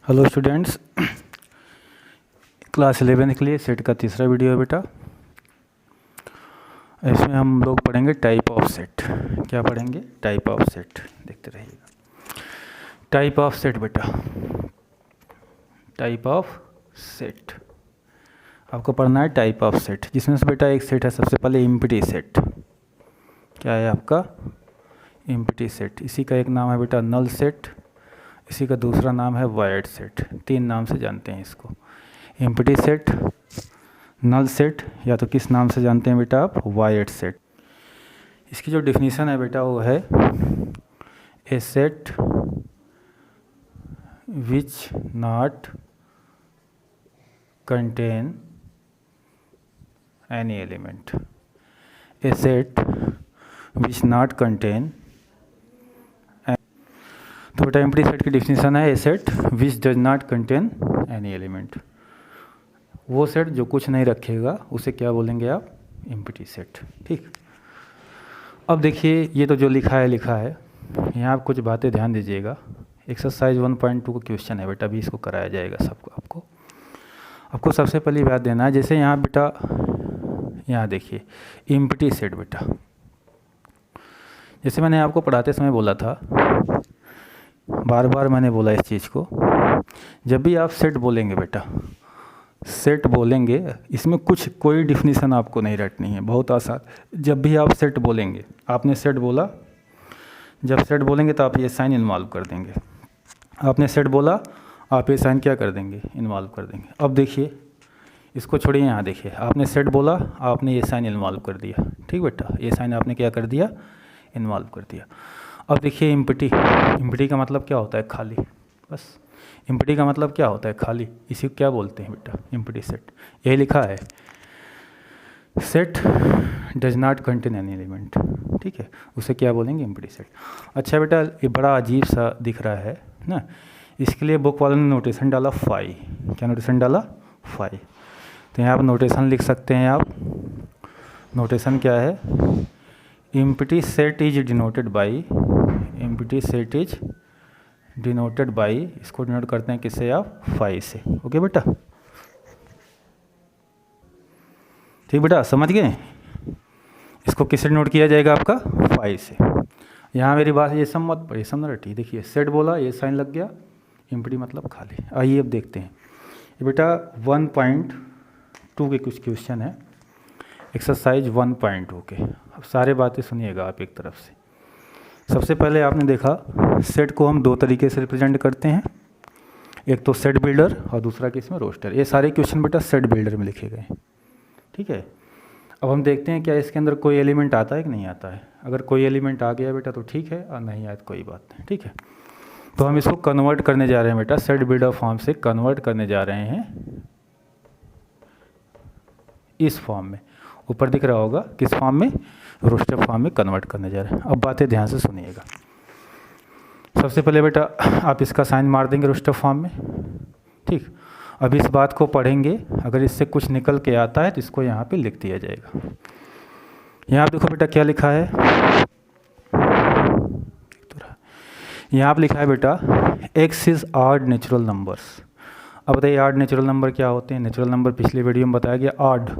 Hello students, class 11 के लिए set का तीसरा वीडियो है बेटा। इसमें हम लोग पढ़ेंगे टाइप ऑफ सेट। क्या पढ़ेंगे? Type of set. देखते रहिएगा। टाइप ऑफ सेट बेटा, टाइप ऑफ सेट आपको पढ़ना है। टाइप ऑफ सेट जिसमें से बेटा एक सेट है सबसे पहले एम्प्टी सेट। क्या है आपका? Empty set. इसी का एक नाम है बेटा नल सेट, इसी का दूसरा नाम है वायर्ड सेट। तीन नाम से जानते हैं इसको, एम्प्टी सेट, नल सेट, या तो किस नाम से जानते हैं बेटा आप? Void set. इसकी जो डिफिनीशन है बेटा वो है a set which not contain any element. A set which not contain. तो बेटा एम्प्टी सेट की डिफिनीशन है a set which does not contain any element. वो सेट जो कुछ नहीं रखेगा उसे क्या बोलेंगे आप? Empty set. ठीक। अब देखिए ये तो जो लिखा है यहाँ आप कुछ बातें ध्यान दीजिएगा। एक्सरसाइज 1.2 का क्वेश्चन है बेटा, अभी इसको कराया जाएगा सबको। आपको सबसे पहली बात देना है, जैसे यहाँ बेटा यहाँ देखिए एम्प्टी सेट बेटा, जैसे मैंने आपको पढ़ाते समय बोला था, बार बार मैंने बोला इस चीज़ को, जब भी आप सेट बोलेंगे बेटा, सेट बोलेंगे इसमें कोई डिफिनीशन आपको नहीं रटनी है, बहुत आसान। जब भी आप सेट बोलेंगे, आपने सेट बोला, जब सेट बोलेंगे तो आप ये साइन इन्वॉल्व कर देंगे। आपने सेट बोला, आप ये साइन क्या कर देंगे? इन्वॉल्व कर देंगे। अब देखिए इसको छोड़िए, यहाँ देखिए आपने सेट बोला, आपने ये साइन इन्वॉल्व कर दिया। ठीक बेटा, ये साइन आपने क्या कर दिया? इन्वॉल्व कर दिया। अब देखिए एम्प्टी का मतलब क्या होता है? खाली। बस एम्प्टी का मतलब क्या होता है? खाली। इसी को क्या बोलते हैं बेटा? Empty set. यही लिखा है, set does not contain any element. ठीक है, उसे क्या बोलेंगे? Empty set. अच्छा बेटा, ये बड़ा अजीब सा दिख रहा है ना, इसके लिए बुक वालों ने नोटेशन डाला फाई। क्या नोटेशन डाला? फाई। तो यहाँ आप नोटेशन लिख सकते हैं। आप नोटेशन क्या है? Empty set is denoted by, empty set is denoted by, इसको डिनोट करते हैं किससे आप? फाई से। ओके बेटा, ठीक बेटा, समझ गए? इसको किससे डिनोट किया जाएगा आपका? फाई से। यहाँ मेरी बात ये सब मत पढ़िए, समझ रहे? देखिए सेट बोला, ये साइन लग गया, एम्प्टी मतलब खाली। आइए अब देखते हैं ये बेटा 1.2 के कुछ क्वेश्चन है, एक्सरसाइज 1.2 के। अब सारे बातें सुनिएगा आप एक तरफ से। सबसे पहले आपने देखा सेट को हम दो तरीके से रिप्रेजेंट करते हैं, एक तो सेट बिल्डर और दूसरा किस में? रोस्टर। ये सारे क्वेश्चन बेटा सेट बिल्डर में लिखे गए हैं। ठीक है, अब हम देखते हैं क्या इसके अंदर कोई एलिमेंट आता है कि नहीं आता है। अगर कोई एलिमेंट आ गया बेटा तो ठीक है, और नहीं आया तो कोई बात नहीं। ठीक है, तो हम इसको कन्वर्ट करने जा रहे हैं बेटा, सेट बिल्डर फॉर्म से कन्वर्ट करने जा रहे हैं इस फॉर्म में। ऊपर दिख रहा होगा किस फॉर्म में? रोस्टर फॉर्म में कन्वर्ट करने जा रहे हैं। अब बातें ध्यान से सुनिएगा। सबसे पहले बेटा आप इसका साइन मार देंगे रोस्टर फॉर्म में। ठीक, अब इस बात को पढ़ेंगे, अगर इससे कुछ निकल के आता है तो इसको यहाँ पे लिख दिया जाएगा। यहाँ आप देखो बेटा क्या लिखा है, यहाँ आप लिखा है बेटा x is odd natural numbers. अब बताइए ऑड नेचुरल नंबर क्या होते हैं? नेचुरल नंबर पिछले वीडियो में बताया गया, ऑड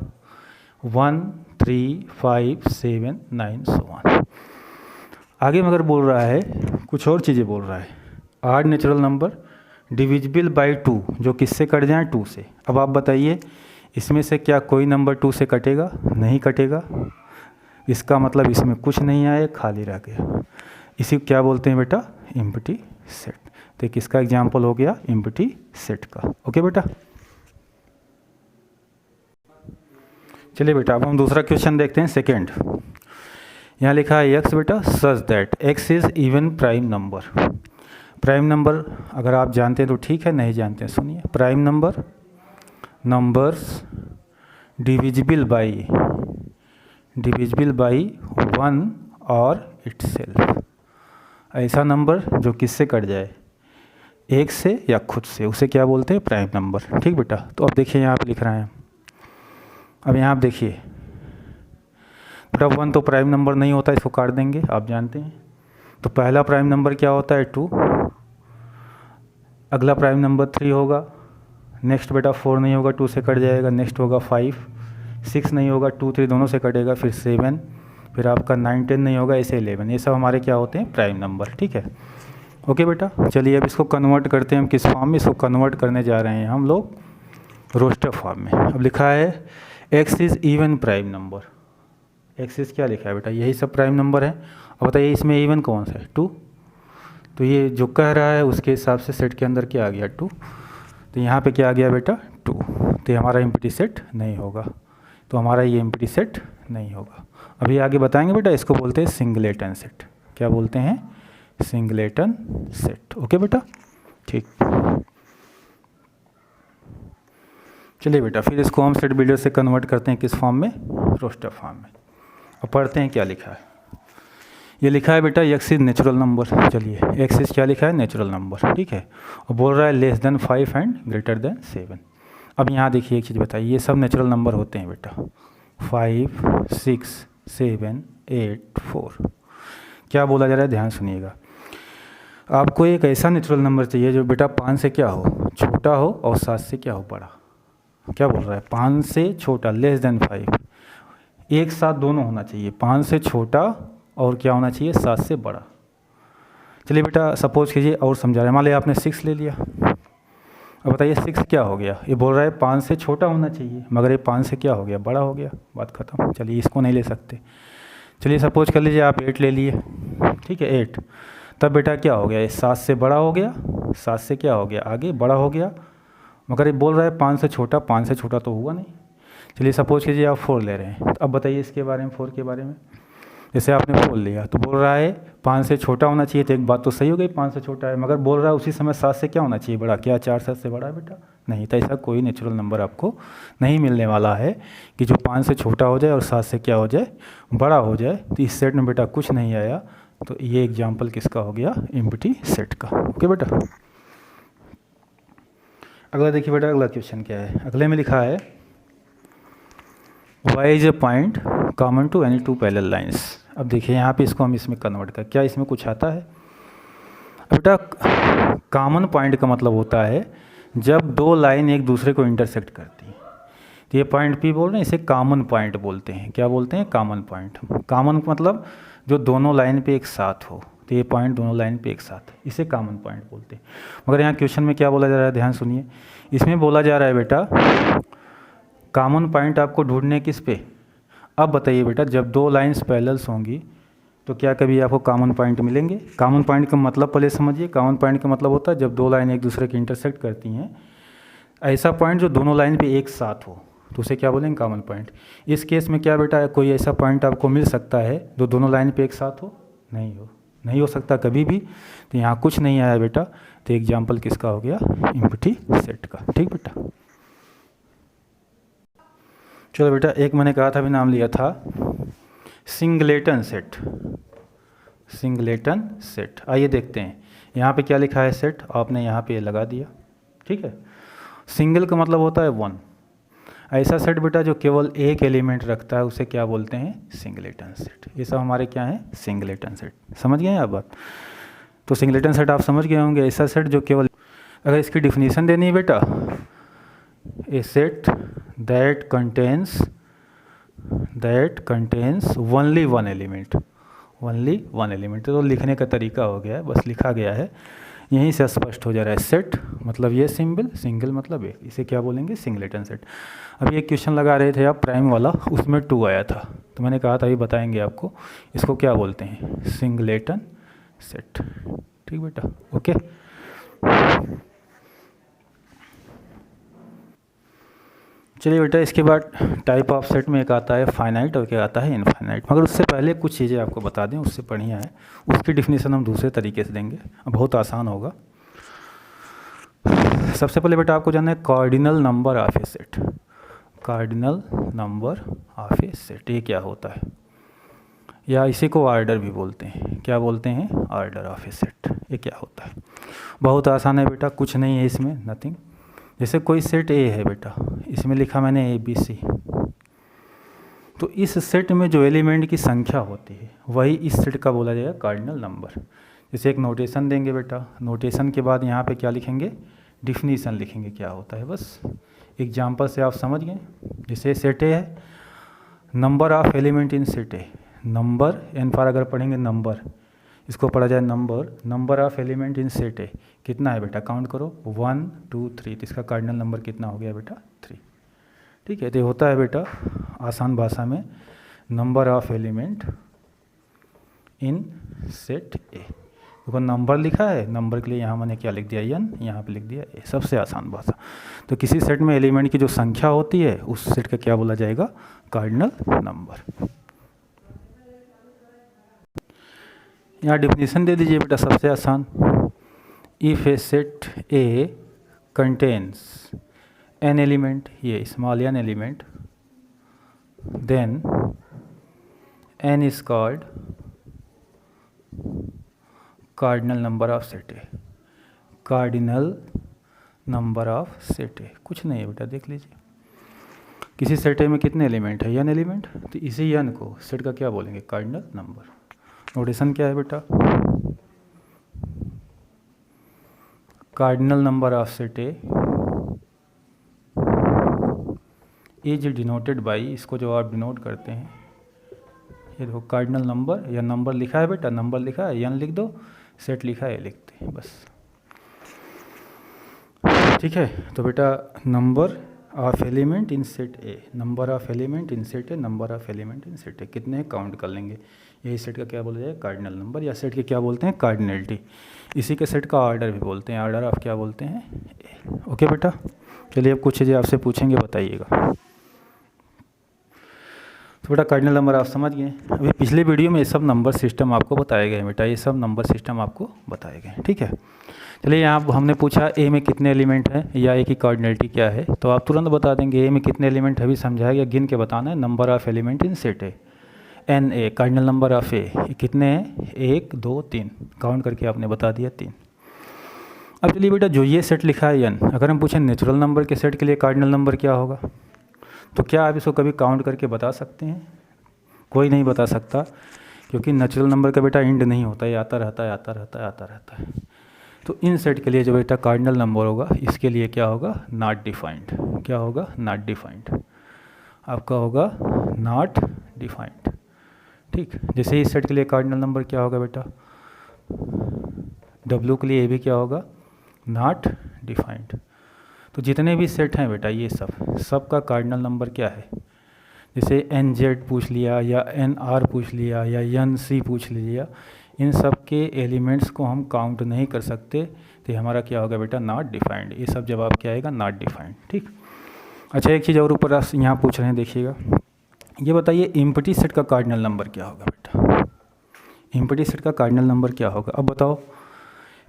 1, 3, 5, 7, 9 so on। आगे मगर बोल रहा है कुछ और चीज़ें बोल रहा है। Odd natural number divisible by 2, जो किससे कट जाए? 2 से। अब आप बताइए इसमें से क्या कोई नंबर 2 से कटेगा? नहीं कटेगा। इसका मतलब इसमें कुछ नहीं आया, खाली रह गया। इसी को क्या बोलते हैं बेटा? Empty set. तो किसका एग्जाम्पल हो गया? एम्प्टी सेट का। ओके बेटा, चलिए बेटा अब हम दूसरा क्वेश्चन देखते हैं, सेकेंड। यहाँ लिखा है एक्स बेटा such that x is even prime number. Prime number अगर आप जानते हैं तो ठीक है, नहीं जानते हैं सुनिए। Prime number, numbers divisible by 1 और इटसेल्फ। ऐसा नंबर जो किससे कट जाए? एक से या खुद से, उसे क्या बोलते हैं? Prime number. ठीक बेटा, तो अब देखिए यहाँ पे लिख रहे हैं। अब यहाँ आप देखिए बेटा 1 तो प्राइम नंबर नहीं होता, इसको काट देंगे, आप जानते हैं। तो पहला प्राइम नंबर क्या होता है? 2। अगला प्राइम नंबर 3 होगा, नेक्स्ट बेटा 4 नहीं होगा, 2 से कट जाएगा, नेक्स्ट होगा 5, 6 नहीं होगा, 2 3 दोनों से कटेगा, फिर 7, फिर आपका 9 10 नहीं होगा, ऐसे 11। ये सब हमारे क्या होते हैं, प्राइम नंबर। ठीक है, ओके बेटा। चलिए अब इसको कन्वर्ट करते हैं हम किस फॉर्म में, इसको कन्वर्ट करने जा रहे हैं हम लोग रोस्टर फॉर्म में। अब लिखा है x is even prime number. x is क्या लिखा है बेटा, यही सब प्राइम नंबर है। अब बताइए इसमें इवन कौन सा है, 2। तो ये जो कह रहा है उसके हिसाब से सेट के अंदर क्या आ गया, 2। तो यहाँ पे क्या आ गया बेटा, 2। तो ये हमारा एम्प्टी सेट नहीं होगा, तो हमारा ये एम्प्टी सेट नहीं होगा। अभी आगे बताएंगे बेटा, इसको बोलते हैं सिंगलेटन सेट। क्या बोलते हैं, सिंगलेटन सेट। ओके बेटा, ठीक। चलिए बेटा, फिर इसको हम सेट बिल्डर से कन्वर्ट करते हैं किस फॉर्म में, रोस्टर फॉर्म में। अब पढ़ते हैं क्या लिखा है। ये लिखा है बेटा x इज़ नेचुरल नंबर। चलिए x इज़ क्या लिखा है, नेचुरल नंबर। ठीक है, और बोल रहा है less than 5 and greater than 7। अब यहाँ देखिए एक चीज़ बताइए, ये सब नेचुरल नंबर होते हैं बेटा, 5 6 7 8 4। क्या बोला जा रहा है, ध्यान सुनिएगा। आपको एक ऐसा नेचुरल नंबर चाहिए जो बेटा 5 से क्या हो, छोटा हो, और 7 से क्या हो, बड़ा। क्या बोल रहा है, 5 से छोटा, लेस देन 5, एक साथ दोनों होना चाहिए, 5 से छोटा और क्या होना चाहिए, 7 से बड़ा। चलिए बेटा सपोज कीजिए और समझा रहे हैं, मान लिया आपने 6 ले लिया। अब बताइए 6 क्या हो गया, ये बोल रहा है 5 से छोटा होना चाहिए, मगर ये 5 से क्या हो गया, बड़ा हो गया, बात खत्म। चलिए इसको नहीं ले सकते। चलिए सपोज कर लीजिए आप 8 ले लिए। ठीक है, 8, तब बेटा क्या हो गया, ये 7 से बड़ा हो गया, 7 से क्या हो गया, आगे बड़ा हो गया, मगर ये बोल रहा है 5 से छोटा, 5 से छोटा तो हुआ नहीं। चलिए सपोज कीजिए आप 4 ले रहे हैं, तो अब बताइए इसके बारे में, 4 के बारे में। जैसे आपने 4 लिया तो बोल रहा है 5 से छोटा होना चाहिए, तो एक बात तो सही हो गई, 5 से छोटा है, मगर बोल रहा है उसी समय 7 से क्या होना चाहिए, बड़ा। क्या 4 7 से बड़ा है बेटा, नहीं। तो ऐसा कोई नेचुरल नंबर आपको नहीं मिलने वाला है कि जो 5 से छोटा हो जाए और 7 से क्या हो जाए, बड़ा हो जाए। तो इस सेट में बेटा कुछ नहीं आया, तो ये एग्जाम्पल किसका हो गया, एम्प्टी सेट का। ओके बेटा, अगला देखिए बेटा, अगला क्वेश्चन क्या है। अगले में लिखा है y is a point common to any 2 parallel lines. अब देखिए यहाँ पे इसको हम इसमें कन्वर्ट कर, क्या इसमें कुछ आता है बेटा। कॉमन पॉइंट का मतलब होता है जब 2 लाइन एक दूसरे को इंटरसेक्ट करती हैं। तो ये पॉइंट P बोल रहे हैं, इसे कॉमन पॉइंट बोलते हैं। क्या बोलते हैं, कॉमन पॉइंट। कॉमन मतलब जो दोनों लाइन पे एक साथ हो, तो ये पॉइंट दोनों लाइन पे एक साथ है, इसे कॉमन पॉइंट बोलते हैं। मगर यहाँ क्वेश्चन में क्या बोला जा रहा है, ध्यान सुनिए। इसमें बोला जा रहा है बेटा कॉमन पॉइंट आपको ढूंढने किस पे। अब बताइए बेटा, जब 2 लाइंस पैरेलल्स होंगी तो क्या कभी आपको कॉमन पॉइंट मिलेंगे। कॉमन पॉइंट का मतलब पहले समझिए। कॉमन पॉइंट का मतलब होता है जब 2 लाइन एक दूसरे के इंटरसेक्ट करती हैं, ऐसा पॉइंट जो दोनों लाइन पे एक साथ हो, तो उसे क्या बोलेंगे, कॉमन पॉइंट। इस केस में क्या बेटा, कोई ऐसा पॉइंट आपको मिल सकता है जो दोनों लाइन पे एक साथ हो, नहीं हो सकता कभी भी। तो यहाँ कुछ नहीं आया बेटा, तो एग्जाम्पल किसका हो गया, एम्प्टी सेट का। ठीक बेटा, चलो बेटा, एक मैंने कहा था, अभी नाम लिया था सिंगलेटन सेट। सिंगलेटन सेट, आइए देखते हैं यहाँ पे क्या लिखा है, सेट आपने यहाँ पे लगा दिया। ठीक है, सिंगल का मतलब होता है 1। ऐसा सेट बेटा जो केवल एक एलिमेंट रखता है उसे क्या बोलते हैं, सिंगलेटन सेट। ये सब हमारे क्या है, सिंगलेटन सेट। समझ गए आप बात। तो सिंगलेटन सेट आप समझ गए होंगे, ऐसा सेट जो केवल, अगर इसकी डिफिनीशन देनी है बेटा, ए set that contains only one element। तो लिखने का तरीका हो गया है, बस लिखा गया है, यहीं से स्पष्ट हो जा रहा है। सेट मतलब ये सिंगल मतलब एक, इसे क्या बोलेंगे, सिंगलेटन सेट। अभी एक क्वेश्चन लगा रहे थे आप प्राइम वाला, उसमें 2 आया था, तो मैंने कहा था ये बताएंगे आपको, इसको क्या बोलते हैं, सिंगलेटन सेट। ठीक बेटा, ओके। चलिए बेटा, इसके बाद टाइप ऑफ सेट में एक आता है फाइनाइट और क्या आता है, इनफाइनाइट। मगर उससे पहले कुछ चीज़ें आपको बता दें, उससे बढ़िया है, उसकी डिफिनीशन हम दूसरे तरीके से देंगे, बहुत आसान होगा। सबसे पहले बेटा आपको जानना है cardinal number of A set. Cardinal number of A set ये क्या होता है, या इसी को ऑर्डर भी बोलते हैं। क्या बोलते हैं, ऑर्डर ऑफ ए सेट। ये क्या होता है, बहुत आसान है बेटा, कुछ नहीं है इसमें, नथिंग। जैसे कोई सेट ए है बेटा, इसमें लिखा मैंने ABC, तो इस सेट में जो एलिमेंट की संख्या होती है वही इस सेट का बोला जाएगा कार्डिनल नंबर। जैसे एक नोटेशन देंगे बेटा, नोटेशन के बाद यहाँ पे क्या लिखेंगे, डिफिनीसन लिखेंगे क्या होता है। बस एग्जाम्पल से आप समझ गए। जैसे सेट ए है, number of element in set A, number N for अगर पढ़ेंगे नंबर, इसको पढ़ा जाए number, number of element in set A कितना है बेटा, काउंट करो 1 2 3, तो इसका कार्डिनल नंबर कितना हो गया बेटा 3। ठीक है, तो ये होता है बेटा आसान भाषा में number of element in set ए। देखो नंबर लिखा है, नंबर के लिए यहाँ मैंने क्या लिख दिया n, यहाँ पे लिख दिया a, सबसे आसान भाषा। तो किसी सेट में एलिमेंट की जो संख्या होती है उस सेट का क्या बोला जाएगा, कार्डिनल नंबर। यहाँ डिफिनीशन दे दीजिए बेटा सबसे आसान, if a set A contains n element, ये small n element, then n is called cardinal number of set A, cardinal number of set A। कुछ नहीं है बेटा, देख लीजिए किसी सेट ए में कितने एलिमेंट है, n एलिमेंट, तो इसी n को सेट का क्या बोलेंगे, कार्डिनल नंबर। नोटेशन क्या है बेटा, cardinal number of set A is denoted by, इसको जो आप डिनोट करते हैं, ये देखो कार्डिनल नंबर, या नंबर लिखा है बेटा, नंबर लिखा है n लिख दो, सेट लिखा है लिखते हैं बस। ठीक है, तो बेटा number of element in set A, number of element in set A, number of element in set ए कितने काउंट कर लेंगे, यही सेट का क्या बोला जाए, कार्डिनल नंबर, या सेट के क्या बोलते हैं, कार्डिनलिटी। इसी के सेट का ऑर्डर भी बोलते हैं, ऑर्डर ऑफ क्या बोलते हैं, ए। ओके बेटा, चलिए अब कुछ चीज़ें आपसे पूछेंगे, बताइएगा। तो बेटा कार्डिनल नंबर आप समझ गए। अभी पिछले वीडियो में ये सब नंबर सिस्टम आपको बताए गए बेटा, ये सब नंबर सिस्टम आपको बताए गए। ठीक है, चलिए यहाँ हमने पूछा ए में कितने एलिमेंट हैं या ए की कार्डिनलिटी क्या है, तो आप तुरंत बता देंगे ए में कितने एलिमेंट है, भी समझाया गया, गिन के बताना है। Number of element in set A, n A, cardinal number of A कितने हैं, 1 2 3, काउंट करके आपने बता दिया 3। अब चलिए बेटा जो ये सेट लिखा है एन, अगर हम पूछें नेचुरल नंबर के सेट के लिए कार्डिनल नंबर क्या होगा, तो क्या आप इसको कभी काउंट करके बता सकते हैं, कोई नहीं बता सकता, क्योंकि नेचुरल नंबर का बेटा एंड नहीं होता है, आता रहता है आता रहता है आता रहता है। तो इन सेट के लिए जो बेटा कार्डिनल नंबर होगा, इसके लिए क्या होगा, नॉट डिफाइंड, क्या होगा, नॉट डिफाइंड, आपका होगा नॉट डिफाइंड। ठीक, जैसे इस सेट के लिए कार्डिनल नंबर क्या होगा बेटा, डब्ल्यू के लिए ये भी क्या होगा, नॉट डिफाइंड। तो जितने भी सेट हैं बेटा ये सब का कार्डिनल नंबर क्या है, जैसे एन जेड पूछ लिया या एन आर पूछ लिया या एन सी पूछ लिया, इन सब के एलिमेंट्स को हम काउंट नहीं कर सकते, तो हमारा क्या होगा बेटा, नॉट डिफाइंड। ये सब जवाब क्या आएगा, नॉट डिफाइंड। ठीक, अच्छा एक चीज़ और ऊपर यहाँ पूछ रहे हैं, देखिएगा, ये बताइए एम्प्टी सेट का कार्डिनल नंबर क्या होगा बेटा, एम्प्टी सेट का कार्डिनल नंबर क्या होगा। अब बताओ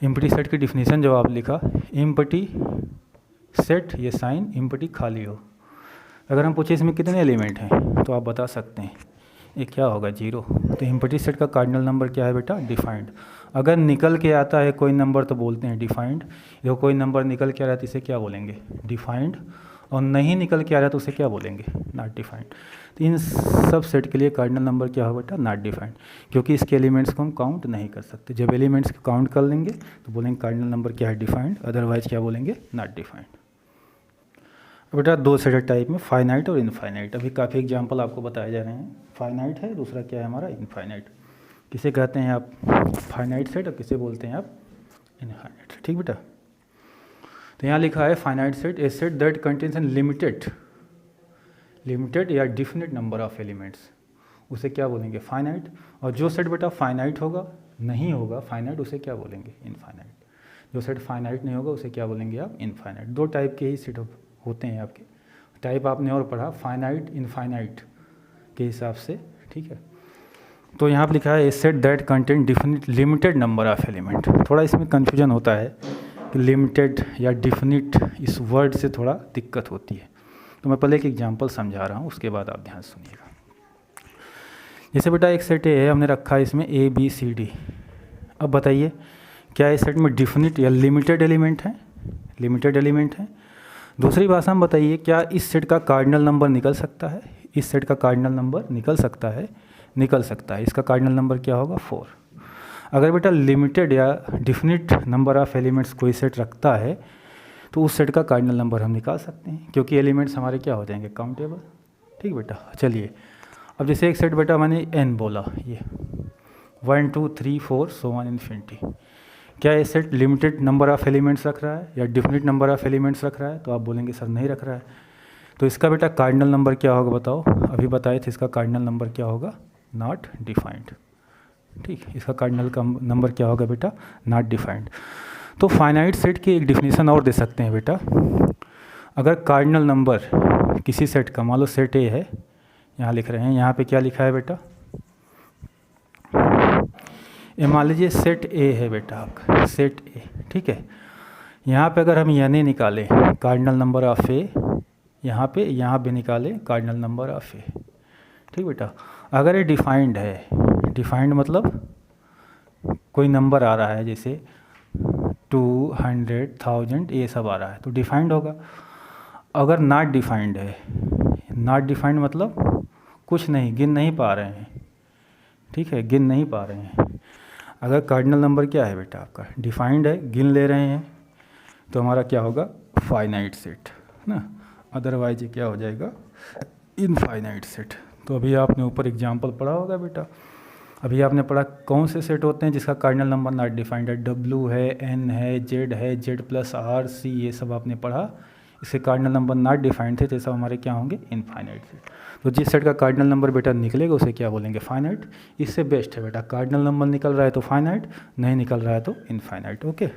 एम्प्टी सेट की डिफिनीशन जो आप लिखा, एम्प्टी सेट, ये साइन एम्प्टी खाली हो, अगर हम पूछे इसमें कितने एलिमेंट हैं, तो आप बता सकते हैं ये क्या होगा, 0। तो एम्प्टी सेट का कार्डिनल नंबर क्या है बेटा, डिफाइंड। अगर निकल के आता है कोई नंबर तो बोलते हैं डिफाइंड, जो कोई नंबर निकल के आ रहा है तो इसे क्या बोलेंगे, डिफाइंड, और नहीं निकल के आ रहा है तो उसे क्या बोलेंगे, नॉट डिफाइंड। तो इन सब सेट के लिए कार्डिनल नंबर क्या होगा बेटा, नॉट डिफाइंड, क्योंकि इसके एलिमेंट्स को हम काउंट नहीं कर सकते। जब एलिमेंट्स को काउंट कर लेंगे तो बोलेंगे कार्डिनल नंबर क्या है, डिफाइंड, अदरवाइज क्या बोलेंगे, नॉट डिफाइंड। बेटा दो सेट टाइप में, फाइनाइट और इनफाइनाइट। अभी काफ़ी एग्जांपल आपको बताए जा रहे हैं। फाइनाइट है, दूसरा क्या है हमारा, इनफाइनाइट। किसे कहते हैं आप, फाइनाइट सेट, और किसे बोलते हैं आप, इनफाइनाइट। ठीक बेटा, तो यहाँ लिखा है finite set, A set that contains an limited या डिफिनिट नंबर ऑफ एलिमेंट्स, उसे क्या बोलेंगे, फाइनाइट। और जो सेट बेटा फाइनाइट होगा, नहीं होगा फाइनाइट, उसे क्या बोलेंगे, इनफाइनाइट। जो सेट फाइनाइट नहीं होगा उसे क्या बोलेंगे आप, इनफाइनाइट। दो टाइप के ही सेट होते हैं आपके, टाइप आपने और पढ़ा, फाइनाइट इनफाइनाइट के हिसाब से। ठीक है, तो यहाँ पर लिखा है a set that contain definite limited number of element. थोड़ा इसमें कन्फ्यूजन होता है कि लिमिटेड या डिफिनिट, इस वर्ड से थोड़ा दिक्कत होती है, तो मैं पहले एक एग्जांपल समझा रहा हूँ, उसके बाद आप ध्यान सुनिएगा। जैसे बेटा एक सेट है, हमने रखा है इसमें ए बी सी डी। अब बताइए क्या इस सेट में डिफिनिट या लिमिटेड एलिमेंट हैं, लिमिटेड एलिमेंट हैं। दूसरी भाषा में बताइए क्या इस सेट का कार्डिनल नंबर निकल सकता है, इस सेट का कार्डिनल नंबर निकल सकता है, निकल सकता है। इसका कार्डिनल नंबर क्या होगा, 4। अगर बेटा लिमिटेड या डिफिनिट नंबर ऑफ़ एलिमेंट्स कोई सेट रखता है तो उस सेट का कार्डिनल नंबर हम निकाल सकते हैं, क्योंकि एलिमेंट्स हमारे क्या हो जाएंगे, काउंटेबल। ठीक बेटा, चलिए अब जैसे एक सेट बेटा मैंने n बोला, ये 1 2 3 4 सो ऑन इन्फिनिटी, क्या ये set limited number of elements रख रहा है या डिफिनिट नंबर ऑफ़ एलिमेंट्स रख रहा है? तो आप बोलेंगे सर नहीं रख रहा है। तो इसका बेटा कार्डिनल नंबर क्या होगा बताओ? अभी बताए थे इसका कार्डिनल नंबर क्या होगा, नॉट डिफाइंड। ठीक, इसका कार्डिनल का नंबर क्या होगा बेटा, नॉट डिफाइंड। तो फाइनाइट सेट की एक डिफिनीसन और दे सकते हैं बेटा, अगर कार्डिनल नंबर किसी सेट का, मान लो सेट ए है, यहाँ लिख रहे हैं, यहाँ पे क्या लिखा है बेटा, ये मान लीजिए सेट ए है बेटा आपका, सेट ए। ठीक है, यहाँ पे अगर हम यानी निकालें कार्डिनल नंबर ऑफ ए, यहाँ पे निकालें कार्डिनल नंबर ऑफ ए। ठीक बेटा, अगर ये डिफाइंड है, डिफाइंड मतलब कोई नंबर आ रहा है जैसे 200 1000 ये सब आ रहा है तो डिफाइंड होगा। अगर नॉट डिफाइंड है, नॉट डिफाइंड मतलब कुछ नहीं, गिन नहीं पा रहे हैं। ठीक है, गिन नहीं पा रहे हैं। अगर कार्डिनल नंबर क्या है बेटा आपका, डिफाइंड है, गिन ले रहे हैं, तो हमारा क्या होगा, फाइनाइट सेट ना। अदरवाइज ये क्या हो जाएगा, इनफाइनाइट सेट। तो अभी आपने ऊपर एग्जांपल पढ़ा होगा बेटा, अभी आपने पढ़ा कौन से सेट होते हैं जिसका कार्डिनल नंबर नॉट डिफाइंड है, डब्ल्यू है, एन है, जेड है, जेड प्लस आर सी, ये सब आपने पढ़ा। इसके कार्डिनल नंबर नॉट डिफाइंड थे तो सब हमारे क्या होंगे, इनफाइनाइट सेट। तो जिस सेट का कार्डिनल नंबर बेटा निकलेगा उसे क्या बोलेंगे, फाइनाइट। इससे बेस्ट है बेटा, कार्डिनल नंबर निकल रहा है तो फाइनाइट, नहीं निकल रहा है तो इनफाइनाइट। ओके,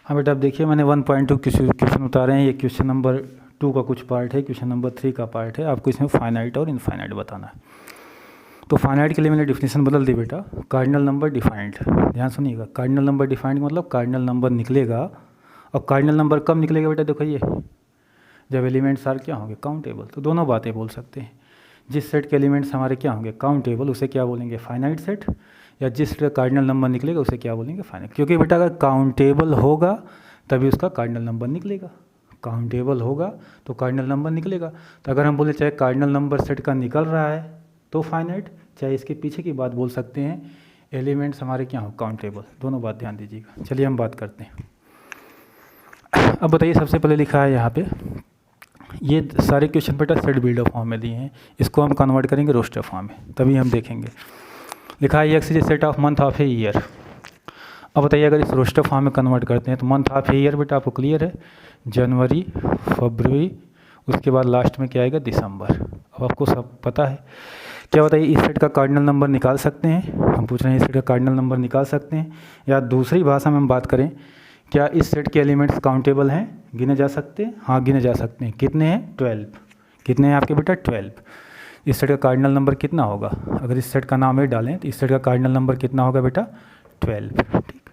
हाँ बेटा अब देखिए मैंने 1.2 क्वेश्चन उतारे हैं, ये क्वेश्चन नंबर 2 का कुछ पार्ट है, क्वेश्चन नंबर 3 का पार्ट है। आपको इसमें फाइनाइट और इनफाइनाइट बताना है। तो फाइनाइट के लिए मैंने डिफिनीशन बदल दी बेटा, कार्डिनल नंबर डिफाइंड। ध्यान सुनिएगा, कार्डिनल नंबर डिफाइंड मतलब कार्डिनल नंबर निकलेगा। और कार्डिनल नंबर कब निकलेगा बेटा, देखो ये जब एलिमेंट्स आर क्या होंगे, काउंटेबल। तो दोनों बातें बोल सकते हैं, जिस सेट के एलिमेंट्स हमारे क्या होंगे, काउंटेबल, उसे क्या बोलेंगे, फाइनाइट सेट। या जिस सेट का कार्डिनल नंबर निकलेगा उसे क्या बोलेंगे, फाइनाइट। क्योंकि बेटा अगर काउंटेबल होगा तभी उसका कार्डिनल नंबर निकलेगा, काउंटेबल होगा तो कार्डिनल नंबर निकलेगा। तो अगर हम बोले चाहे कार्डिनल नंबर सेट का निकल रहा है तो फाइनाइट, चाहे इसके पीछे की बात बोल सकते हैं, एलिमेंट्स हमारे क्या हो, काउंटेबल। दोनों बात ध्यान दीजिएगा। चलिए हम बात करते हैं। अब बताइए, सबसे पहले लिखा है यहाँ पे, ये सारे क्वेश्चन बेटा सेट बिल्डर फॉर्म में दिए हैं, इसको हम कन्वर्ट करेंगे रोस्टर फॉर्म में, तभी हम देखेंगे। लिखा है x is set of month of a year. अब बताइए अगर इस रोस्टर फॉर्म में कन्वर्ट करते हैं तो मंथ ऑफ ए ईयर बेटा आपको क्लियर है, जनवरी, फरवरी, उसके बाद लास्ट में क्या आएगा, दिसंबर। अब आपको सब पता है। क्या बताइए, इस सेट का कार्डिनल नंबर निकाल सकते हैं? हम पूछ रहे हैं इस सेट का कार्डिनल नंबर निकाल सकते हैं? या दूसरी भाषा में हम बात करें, क्या इस सेट के एलिमेंट्स काउंटेबल हैं, गिने जा सकते हैं? हाँ गिने जा सकते हैं। कितने हैं, 12। कितने हैं आपके बेटा, 12। इस सेट का कार्डिनल नंबर कितना होगा, अगर इस सेट का नाम ही डालें तो इस सेट का कार्डिनल नंबर कितना होगा बेटा, 12। ठीक,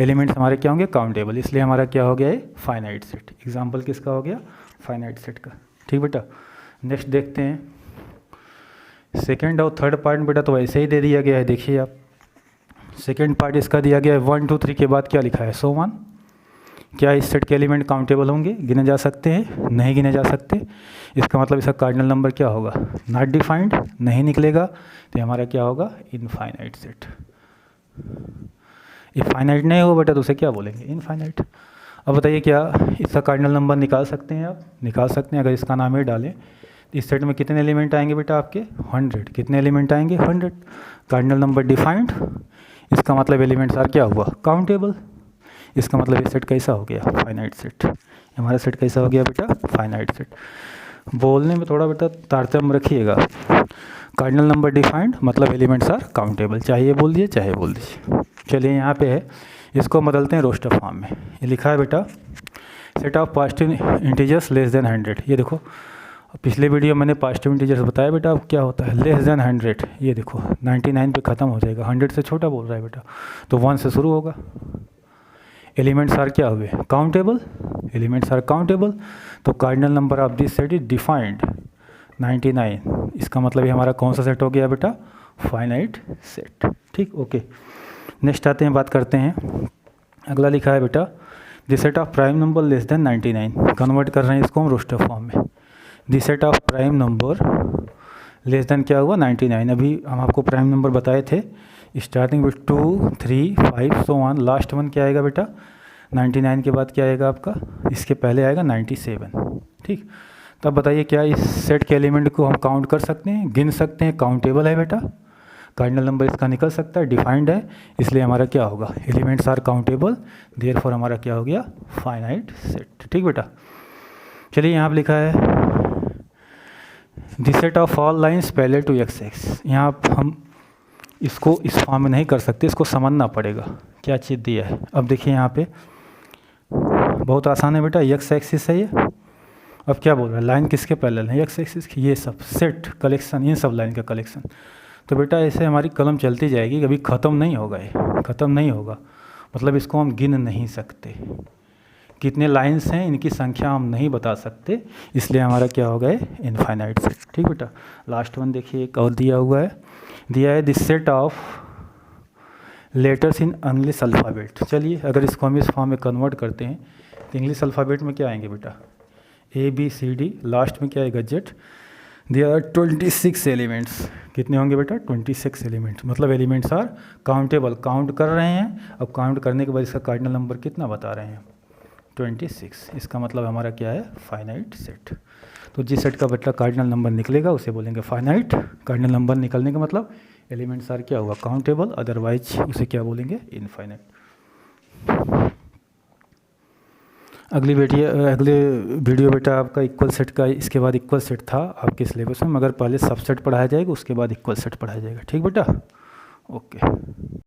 एलिमेंट्स हमारे क्या होंगे, काउंटेबल, इसलिए हमारा क्या हो गया है, फाइनाइट सेट। एग्जाम्पल किसका हो गया, फाइनाइट सेट का। ठीक बेटा, नेक्स्ट देखते हैं। सेकेंड और थर्ड पार्ट बेटा तो वैसे ही दे दिया गया है, देखिए आप। सेकेंड पार्ट इसका दिया गया है 1 2 3 के बाद क्या लिखा है, सो ऑन। क्या इस सेट के एलिमेंट काउंटेबल होंगे, गिने जा सकते हैं? नहीं गिने जा सकते। इसका मतलब इसका कार्डिनल नंबर क्या होगा, नॉट डिफाइंड, नहीं निकलेगा, तो हमारा क्या होगा, इनफाइनाइट सेट। इनफाइनाइट नहीं हो बेटा तो उसे क्या बोलेंगे, इनफाइनाइट। अब बताइए क्या इसका कार्डिनल नंबर निकाल सकते हैं आप? निकाल सकते हैं। अगर इसका नाम ही डालें इस सेट में कितने एलिमेंट आएंगे बेटा आपके, 100। कितने एलिमेंट आएंगे, 100। कार्डिनल नंबर डिफाइंड, इसका मतलब एलिमेंट्स आर क्या हुआ, काउंटेबल। इसका मतलब ये सेट कैसा हो गया, फाइनाइट सेट। हमारा सेट कैसा हो गया बेटा, फाइनाइट सेट। बोलने में थोड़ा बेटा तारतम्य रखिएगा। कार्डिनल नंबर डिफाइंड मतलब एलिमेंट्स आर काउंटेबल, चाहे ये बोल दिए चाहे बोल दीजिए। चलिए यहाँ पे है, इसको बदलते हैं रोस्टर फॉर्म में। ये लिखा है बेटा, set of positive integers less than 100। ये देखो पिछले वीडियो मैंने पॉजिटिव इंटीजर्स बताया बेटा अब क्या होता है, लेस देन 100। ये देखो 99 पे ख़त्म हो जाएगा, 100 से छोटा बोल रहा है बेटा, तो 1 से शुरू होगा। एलिमेंट्स आर क्या हुए, काउंटेबल। एलिमेंट्स आर काउंटेबल, तो cardinal number of this set is defined 99। इसका मतलब ये हमारा कौन सा सेट हो गया बेटा, फाइनाइट सेट। ठीक, ओके। नेक्स्ट आते हैं, बात करते हैं। अगला लिखा है बेटा, the set of prime number less than 99। Convert कर रहे हैं इसको हम रोस्टर फॉर्म में। The set of prime number less than क्या हुआ 99। अभी हम आपको प्राइम नंबर बताए थे, starting with 2 3 5 so on, last one क्या आएगा बेटा 99 के बाद क्या आएगा आपका, इसके पहले आएगा 97। ठीक, तब बताइए क्या इस सेट के एलिमेंट को हम काउंट कर सकते हैं, गिन सकते हैं, काउंटेबल है बेटा, कार्डिनल नंबर इसका निकल सकता है, डिफाइंड है, इसलिए हमारा क्या होगा, एलिमेंट्स आर काउंटेबल, देयरफॉर हमारा क्या हो गया, फाइनाइट सेट। ठीक बेटा, चलिए यहाँ पर लिखा है the set of all lines parallel to X X. यहाँ आप हम इसको इस फॉर्म में नहीं कर सकते, इसको समझना पड़ेगा क्या चीज़ दिया है। अब देखिए यहाँ पे बहुत आसान है बेटा, एक्स एक्सिस है ये, अब क्या बोल रहा है, लाइन किसके पैरेलल है, एक्स एक्सिस की, ये सब सेट कलेक्शन, इन सब लाइन का कलेक्शन। तो बेटा ऐसे हमारी कलम चलती जाएगी, कभी ख़त्म नहीं होगा, ये ख़त्म नहीं होगा, मतलब इसको हम गिन नहीं सकते, कितने लाइंस हैं इनकी संख्या हम नहीं बता सकते, इसलिए हमारा क्या हो गया, इनफाइनाइट सेट। ठीक बेटा, लास्ट वन देखिए एक और दिया हुआ है, दिया है this set of letters in English alphabet. चलिए अगर इसको हम इस फॉर्म में कन्वर्ट करते हैं तो इंग्लिश अल्फ़ाबेट में क्या आएंगे बेटा, ABCD, लास्ट में क्या आएगा जेड। देयर आर 26 एलिमेंट्स, कितने होंगे बेटा 26 एलिमेंट्स, मतलब एलिमेंट्स आर काउंटेबल, काउंट कर रहे हैं, अब काउंट करने के बाद इसका कार्डिनल नंबर कितना बता रहे हैं 26, इसका मतलब हमारा क्या है, फाइनाइट सेट। तो जिस सेट का बेटा कार्डिनल नंबर निकलेगा उसे बोलेंगे फाइनाइट, कार्डिनल नंबर निकलने का मतलब एलिमेंट्स आर क्या हुआ, काउंटेबल, अदरवाइज उसे क्या बोलेंगे, इनफाइनाइट। अगले वीडियो बेटा आपका इक्वल सेट का, इसके बाद इक्वल सेट था आपके सिलेबस में, मगर पहले सबसेट पढ़ाया जाएगा उसके बाद इक्वल सेट पढ़ाया जाएगा। ठीक बेटा, ओके।